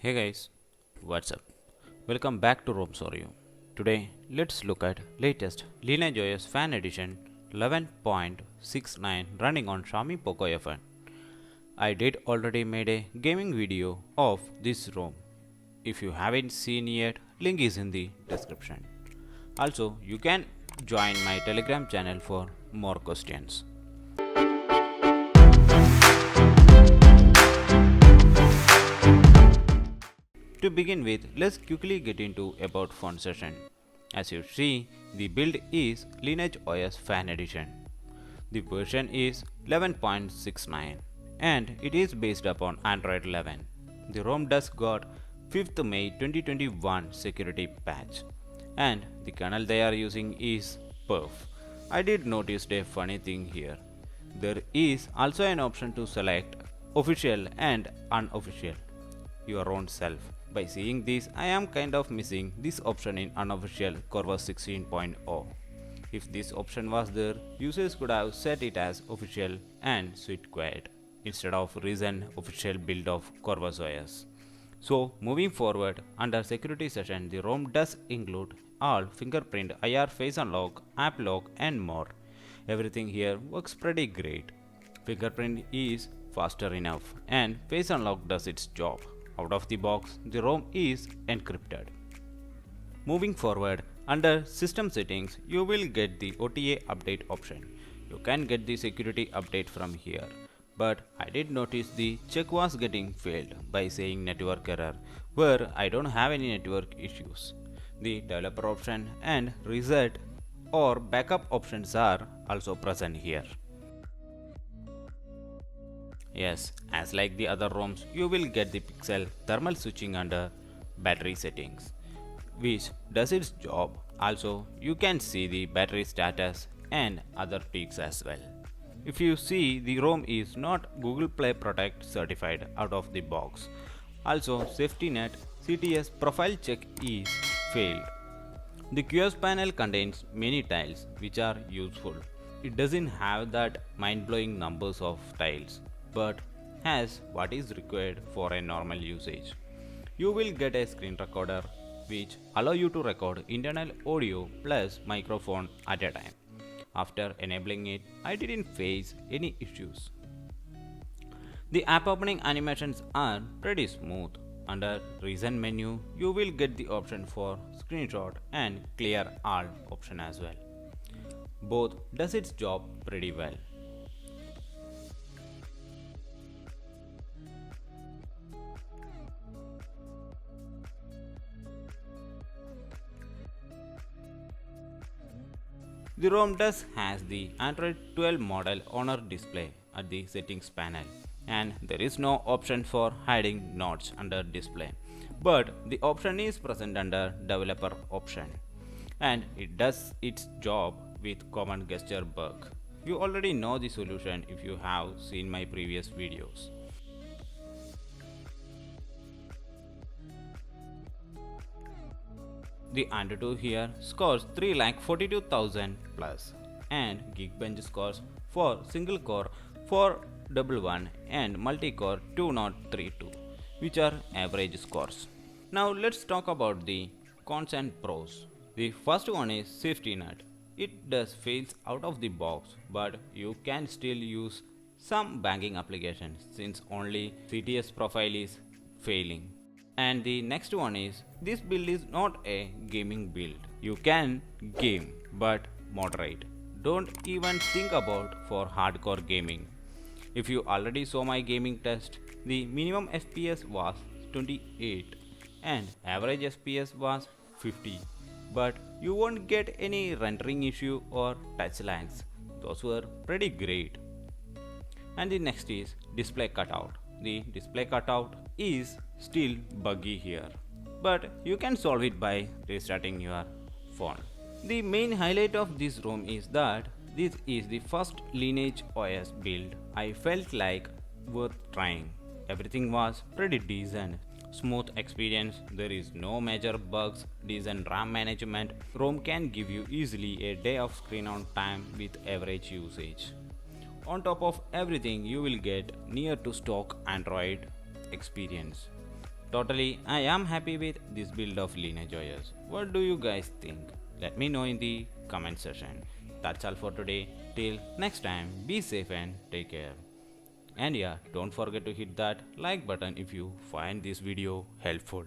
Hey guys, what's up? Welcome back to Rome Sorry. Today, let's look at latest LineageOS Fan Edition 11.69 running on Xiaomi POCO F1. I did already made a gaming video of this ROM. If you haven't seen yet, link is in the description. Also, you can join my Telegram channel for more questions. To begin with, let's quickly get into about font session. As you see, the build is LineageOS Fan Edition. The version is 11.69 and it is based upon Android 11. The ROM does got 5th May 2021 security patch and the kernel they are using is perf. I did notice a funny thing here. There is also an option to select official and unofficial, your own self. By seeing this, I am kind of missing this option in unofficial Corvus 16.0. If this option was there, users could have set it as official and switch quiet instead of recent official build of Corvus OS. So moving forward, under security session, the ROM does include all fingerprint, IR face unlock, app lock and more. Everything here works pretty great. Fingerprint is faster enough and face unlock does its job. Out of the box, the ROM is encrypted. Moving forward, under System Settings, you will get the OTA update option. You can get the security update from here. But I did notice the check was getting failed by saying network error, where I don't have any network issues. The developer option and reset or backup options are also present here. Yes, as like the other ROMs, you will get the pixel thermal switching under battery settings, which does its job. Also, you can see the battery status and other tweaks as well. If you see, the ROM is not Google Play Protect certified out of the box. Also, safety net CTS profile check is failed. The QoS panel contains many tiles which are useful. It doesn't have that mind-blowing numbers of tiles, but has what is required for a normal usage. You will get a screen recorder which allow you to record internal audio plus microphone at a time. After enabling it, I didn't face any issues. The app opening animations are pretty smooth. Under recent menu, you will get the option for screenshot and clear all option as well. Both does its job pretty well. The ROM does has the Android 12 model honor display at the settings panel and there is no option for hiding notes under display, but the option is present under developer option and it does its job with command gesture bug. You already know the solution if you have seen my previous videos. The Antutu here scores 3,42,000 plus and Geekbench scores for single core 411 and multi-core 2032, which are average scores. Now let's talk about the cons and pros. The first one is safety net. It does fails out of the box, but you can still use some banking applications since only CTS profile is failing. And the next one is this build is not a gaming build. You can game but moderate. Don't even think about for hardcore gaming. If you already saw my gaming test, the minimum FPS was 28 and average FPS was 50. But you won't get any rendering issue or touch lags. Those were pretty great. And the next is display cutout. The display cutout is still buggy here, but you can solve it by restarting your phone. The main highlight of this ROM is that this is the first LineageOS build I felt like worth trying. Everything was pretty decent. Smooth experience, there is no major bugs, decent RAM management. ROM can give you easily a day of screen on time with average usage. On top of everything, you will get near to stock Android experience. Totally, I am happy with this build of LineageOS. What do you guys think? Let me know in the comment section. That's all for today. Till next time, be safe and take care. And yeah, don't forget to hit that like button if you find this video helpful.